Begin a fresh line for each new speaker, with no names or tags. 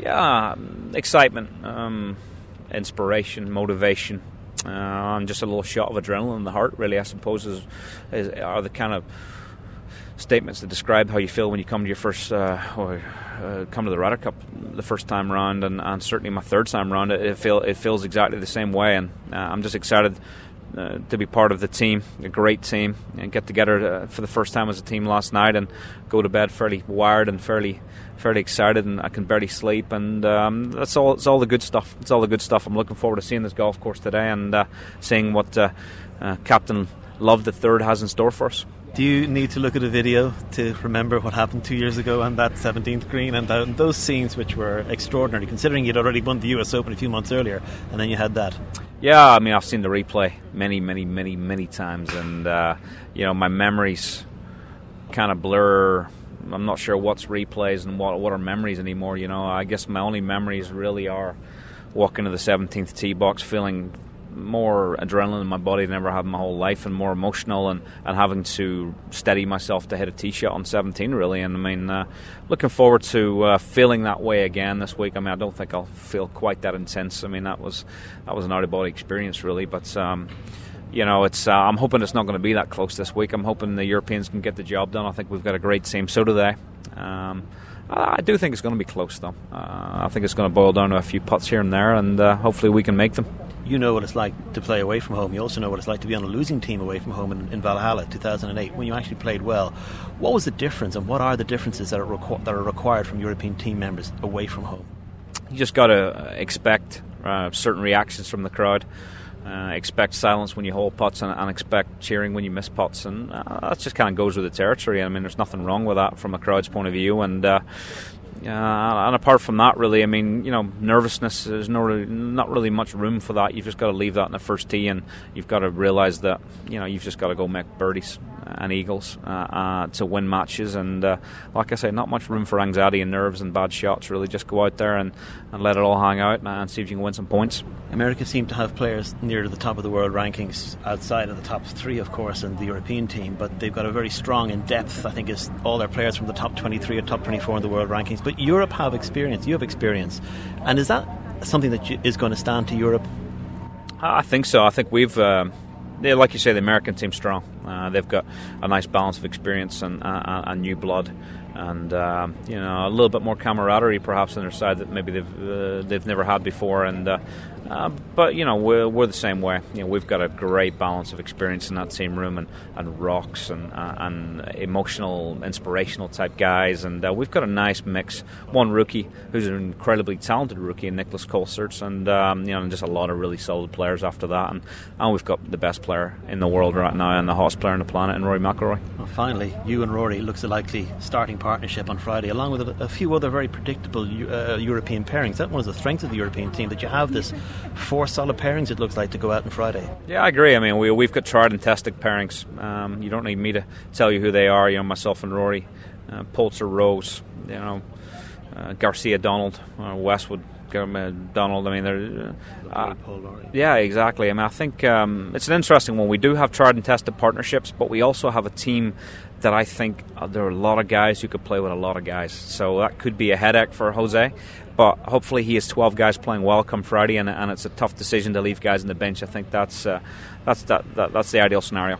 Yeah, excitement, inspiration, motivation, and just a little shot of adrenaline in the heart, really, I suppose, are the kind of statements that describe how you feel when you come to your first, come to the Ryder Cup the first time round, and certainly my third time round. It feels exactly the same way, and I'm just excited to be part of the team, a great team, and get together for the first time as a team last night and go to bed fairly wired and fairly excited, and I can barely sleep, and it's all the good stuff. It's all the good stuff. I'm looking forward to seeing this golf course today and seeing what Captain Love the Third has in store for us.
Do you need to look at a video to remember what happened 2 years ago on that 17th green and those scenes, which were extraordinary, considering you'd already won the US Open a few months earlier, and then you had that?
Yeah, I mean, I've seen the replay many times, and my memories kind of blur. I'm not sure what's replays and what are memories anymore. I guess my only memories really are walking to the 17th tee box, feeling more adrenaline in my body than I ever had in my whole life, and more emotional, and having to steady myself to hit a tee shot on 17, really. And I mean, looking forward to feeling that way again this week. I mean, I don't think I'll feel quite that intense. I mean, that was an out of body experience, really. But it's I'm hoping it's not going to be that close this week. I'm hoping the Europeans can get the job done. I think we've got a great team. So do they. I do think it's going to be close, though. I think it's going to boil down to a few putts here and there, and hopefully we can make them.
You know what it's like to play away from home. You also know what it's like to be on a losing team away from home in Valhalla 2008 when you actually played well. What was the difference, and what are the differences that are required from European team members away from home?
You just got to expect certain reactions from the crowd. Expect silence when you hold putts, and expect cheering when you miss putts, and that just kind of goes with the territory. I mean, there's nothing wrong with that from a crowd's point of view, and apart from that, really, I mean, nervousness, there's not really much room for that. You've just got to leave that in the first tee, and you've got to realise that you've just got to go make birdies and eagles to win matches, and like I say, not much room for anxiety and nerves and bad shots. Really, just go out there and let it all hang out and see if you can win some points.
America seem to have players near to the top of the world rankings, outside of the top three, of course, and the European team, but they've got a very strong in depth. I think is all their players from the top 23 or top 24 in the world rankings. But Europe have experience. You have experience, and is that something that is going to stand to Europe?
I think so. I think we've. Like you say, the American team's strong. They've got a nice balance of experience and new blood, and a little bit more camaraderie perhaps on their side that maybe they've never had before. And but we're the same way. We've got a great balance of experience in that team room, and rocks and emotional, inspirational type guys, and we've got a nice mix. One rookie who's an incredibly talented rookie, in Nicholas Colserts, and just a lot of really solid players after that, and we've got the best player in the world right now and the hottest player on the planet in Rory McIlroy.
Well, finally, you and Rory looks a likely starting partnership on Friday, along with a few other very predictable European pairings. That's one of the strengths of the European team, that you have this 4 solid pairings, it looks like, to go out on Friday. Yeah,
I agree. I mean, we've got tried and tested pairings. You don't need me to tell you who they are. Myself and Rory, Poulter Rose, Garcia Donald, Westwood Donald. I mean, they're yeah, exactly. I mean, I think it's an interesting one. We do have tried and tested partnerships, but we also have a team that I think there are a lot of guys who could play with a lot of guys. So that could be a headache for Jose. But hopefully he has 12 guys playing well come Friday, and it's a tough decision to leave guys on the bench. I think that's the ideal scenario.